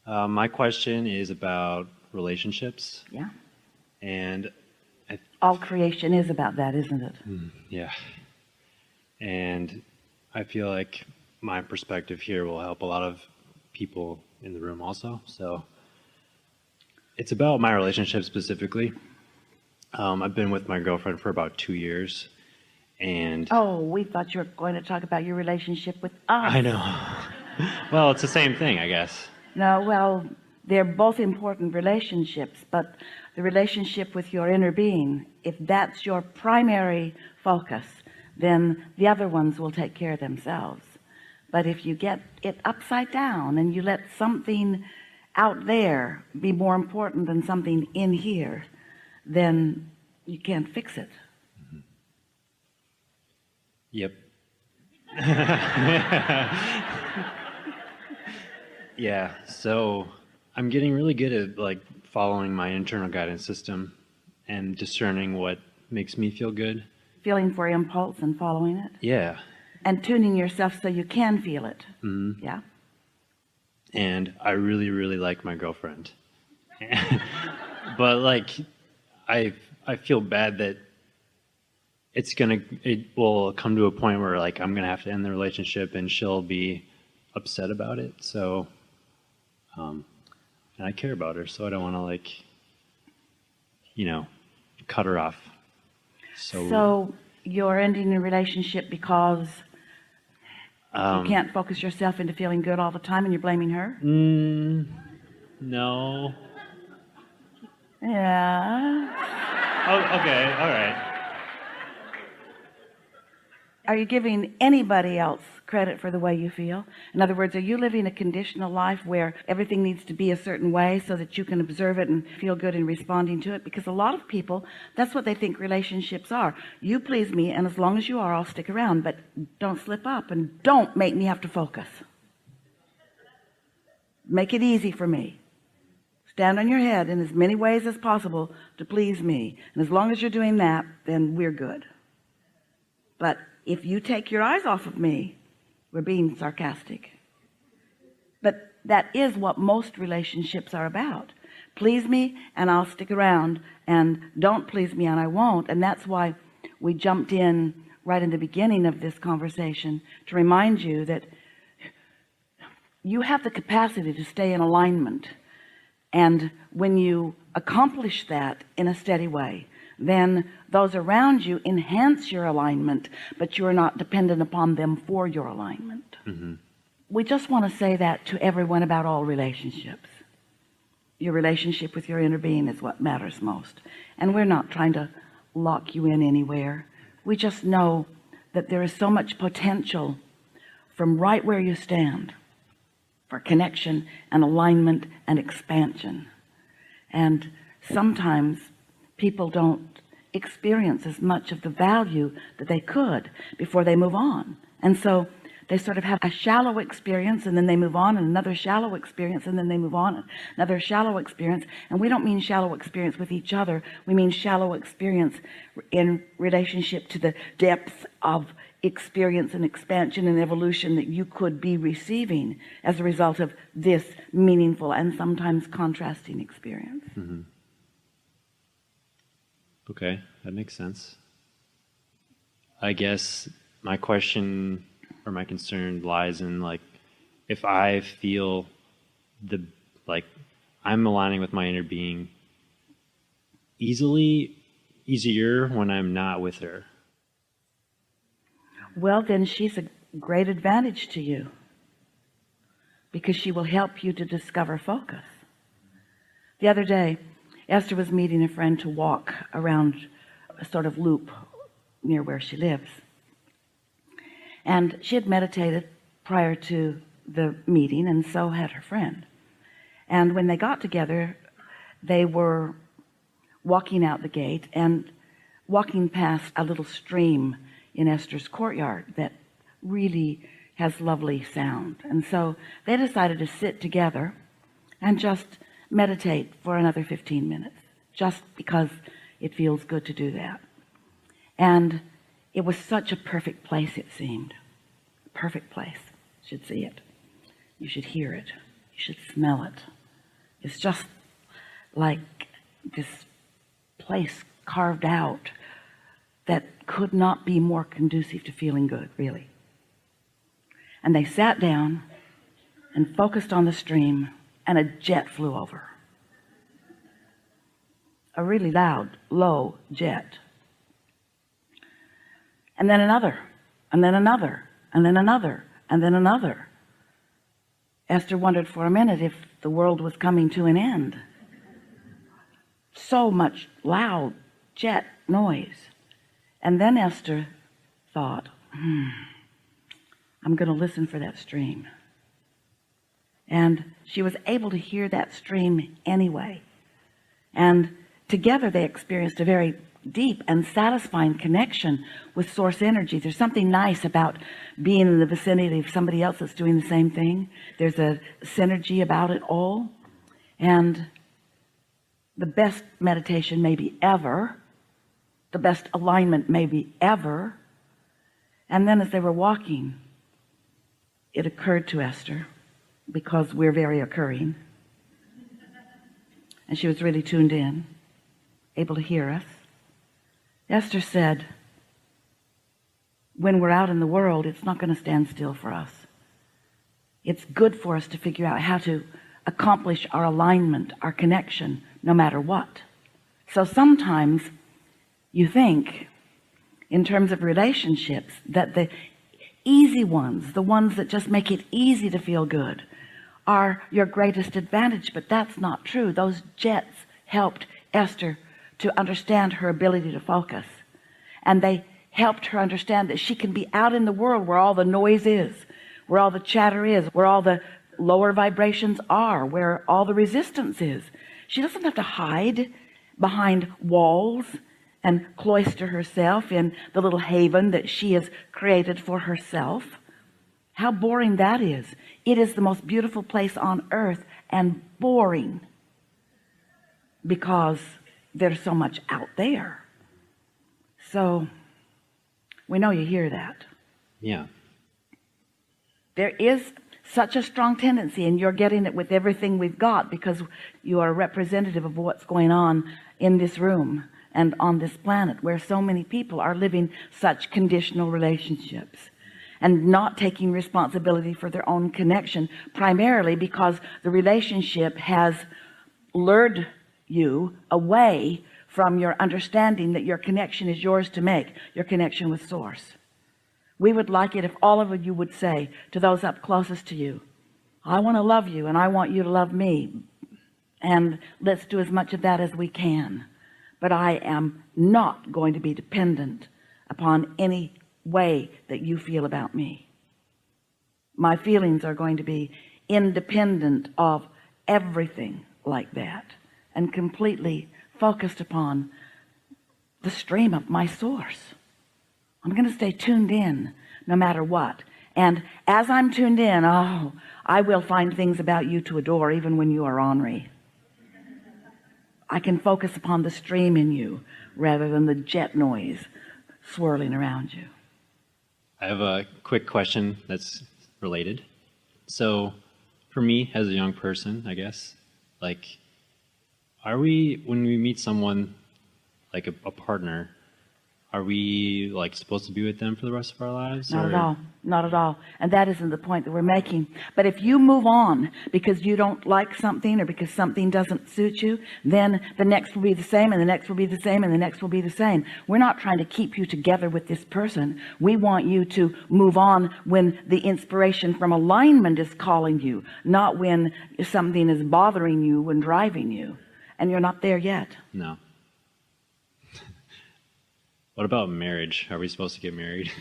My question is about relationships, Yeah. and All creation is about that, isn't it? yeah, and I feel like my perspective here will help a lot of people in the room also. So it's about my relationship specifically. I've been with my girlfriend for about 2 years, and Oh, we thought you were going to talk about your relationship with us. I know. Well, it's the same thing, I guess. No, well, they're both important relationships, but the relationship with your inner being, if that's your primary focus, then the other ones will take care of themselves. But if you get it upside down and you let something out there be more important than something in here, then you can't fix it. Yep. Yeah, so I'm getting really good at like following my internal guidance system and discerning what makes me feel good. Feeling for impulse and following it. Yeah. And tuning yourself so you can feel it. Yeah. And I really, really like my girlfriend. But like I feel bad that it will come to a point where like I'm gonna have to end the relationship and she'll be upset about it. So and I care about her, so I don't want to like cut her off. So you're ending the relationship because you can't focus yourself into feeling good all the time and you're blaming her? No. Yeah. Oh, okay, all right. Are you giving anybody else credit for the way you feel? In other words, are you living a conditional life where everything needs to be a certain way so that you can observe it and feel good in responding to it? Because a lot of people, that's what they think relationships are. You please me, and as long as you are, I'll stick around, but don't slip up and don't make me have to focus. Make it easy for me. Stand on your head in as many ways as possible to please me. And as long as you're doing that, then we're good. But if you take your eyes off of me, we're being sarcastic. But that is what most relationships are about. Please me and I'll stick around, and don't please me and I won't. And that's why we jumped in right in the beginning of this conversation to remind you that you have the capacity to stay in alignment. And when you accomplish that in a steady way, then those around you enhance your alignment, but you're not dependent upon them for your alignment. We just want to say that to everyone about all relationships. Your relationship with your inner being is what matters most. And we're not trying to lock you in anywhere. We just know that there is so much potential from right where you stand for connection and alignment and expansion. And sometimes people don't experience as much of the value that they could before they move on. And so they sort of have a shallow experience, and then they move on, and another shallow experience, and then they move on, another shallow experience. And we don't mean shallow experience with each other. We mean shallow experience in relationship to the depth of experience and expansion and evolution that you could be receiving as a result of this meaningful and sometimes contrasting experience. Okay, that makes sense. I guess my question or my concern lies in like if I feel I'm aligning with my inner being easier when I'm not with her. Well, then she's a great advantage to you, because she will help you to discover focus. The other day, Esther was meeting a friend to walk around a sort of loop near where she lives. And she had meditated prior to the meeting, and so had her friend. And when they got together, they were walking out the gate and walking past a little stream in Esther's courtyard that really has lovely sound. And so they decided to sit together and just meditate for another 15 minutes, just because it feels good to do that. And it was such a perfect place, it seemed. Perfect place. You should see it. You should hear it. You should smell it. It's just like this place carved out that could not be more conducive to feeling good, really. And they sat down and focused on the stream, and a jet flew over. A really loud, low jet. And then another, and then another, and then another, and then another. Esther wondered for a minute if the world was coming to an end. So much loud jet noise. And then Esther thought, I'm going to listen for that stream. And she was able to hear that stream anyway. And together they experienced a very deep and satisfying connection with source energy. There's something nice about being in the vicinity of somebody else that's doing the same thing. There's a synergy about it all. And the best meditation maybe ever, the best alignment maybe ever. And then as they were walking, it occurred to Esther, because we're very occurring, and she was really tuned in, able to hear us. Esther said, when we're out in the world, it's not going to stand still for us. It's good for us to figure out how to accomplish our alignment, our connection, no matter what. So sometimes you think in terms of relationships that the easy ones, the ones that just make it easy to feel good, are your greatest advantage, but that's not true. Those jets helped Esther to understand her ability to focus, and they helped her understand that she can be out in the world where all the noise is, where all the chatter is, where all the lower vibrations are, where all the resistance is. She doesn't have to hide behind walls and cloister herself in the little haven that she has created for herself. How boring that is. It is the most beautiful place on earth, and boring because there's so much out there. So we know you hear that. Yeah. There is such a strong tendency, and you're getting it with everything we've got, because you are a representative of what's going on in this room and on this planet, where so many people are living such conditional relationships and not taking responsibility for their own connection, primarily because the relationship has lured you away from your understanding that your connection is yours to make, your connection with source. We would like it if all of you would say to those up closest to you, I want to love you and I want you to love me, and let's do as much of that as we can. But I am not going to be dependent upon any way that you feel about me. My feelings are going to be independent of everything like that, and completely focused upon the stream of my source. I'm going to stay tuned in no matter what. And as I'm tuned in, I will find things about you to adore, even when you are ornery. I can focus upon the stream in you rather than the jet noise swirling around you. I have a quick question that's related. So for me as a young person, I guess, like, are we, when we meet someone like a partner, are we like supposed to be with them for the rest of our lives? Not at all. Not at all. And that isn't the point that we're making. But if you move on because you don't like something, or because something doesn't suit you, then the next will be the same, and the next will be the same, and the next will be the same. We're not trying to keep you together with this person. We want you to move on when the inspiration from alignment is calling you, not when something is bothering you and driving you. And you're not there yet. No. What about marriage? Are we supposed to get married?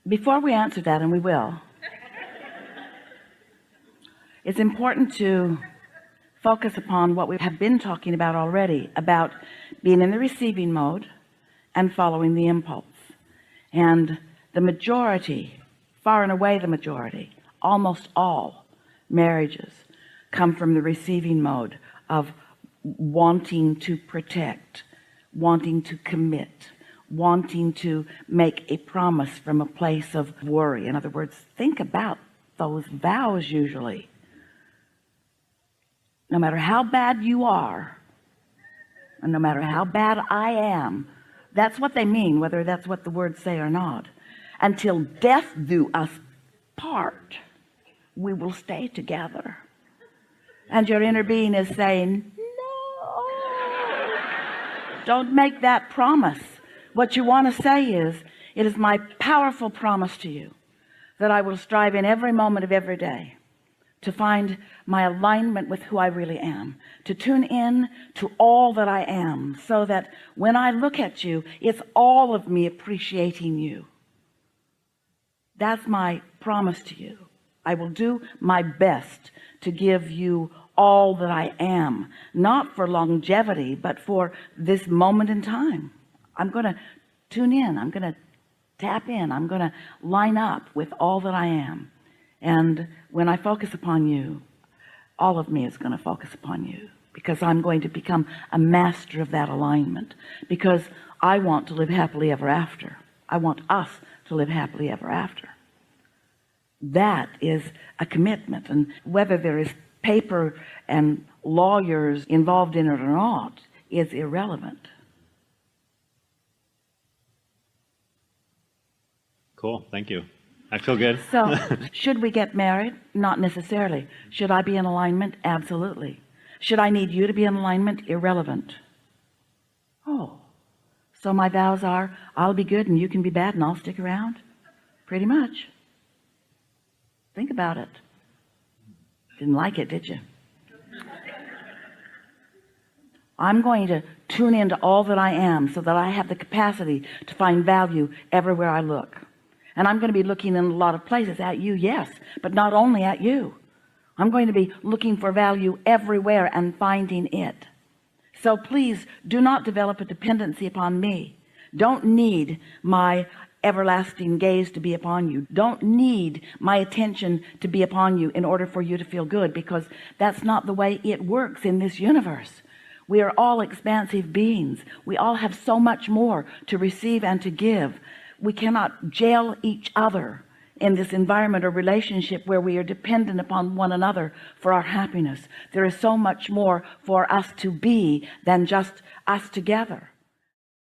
Before we answer that, and we will, it's important to focus upon what we have been talking about already, about being in the receiving mode and following the impulse. And the majority far and away the majority, almost all marriages come from the receiving mode of wanting to protect, wanting to commit, wanting to make a promise from a place of worry. In other words, think about those vows. Usually, no matter how bad you are, and no matter how bad I am, that's what they mean, whether that's what the words say or not. Until death do us part, we will stay together. And your inner being is saying, no, don't make that promise. What you want to say is, it is my powerful promise to you that I will strive in every moment of every day to find my alignment with who I really am, to tune in to all that I am, so that when I look at you, it's all of me appreciating you. That's my promise to you. I will do my best to give you all that I am, not for longevity, but for this moment in time. I'm going to tune in, I'm going to tap in, I'm going to line up with all that I am. And when I focus upon you, all of me is going to focus upon you, because I'm going to become a master of that alignment, because I want to live happily ever after. I want us to live happily ever after. That is a commitment, and whether there is paper and lawyers involved in it or not is irrelevant. Cool, thank you. I feel good. So, should we get married? Not necessarily. Should I be in alignment? Absolutely. Should I need you to be in alignment? Irrelevant. Oh, so my vows are, I'll be good and you can be bad and I'll stick around? Pretty much. Think about it. Didn't like it, did you? I'm going to tune into all that I am, so that I have the capacity to find value everywhere I look. And I'm going to be looking in a lot of places at you, yes, but not only at you. I'm going to be looking for value everywhere and finding it. So please do not develop a dependency upon me. Don't need my everlasting gaze to be upon you. Don't need my attention to be upon you in order for you to feel good, because that's not the way it works in this universe. We are all expansive beings. We all have so much more to receive and to give. We cannot jail each other in this environment or relationship where we are dependent upon one another for our happiness. There is so much more for us to be than just us together.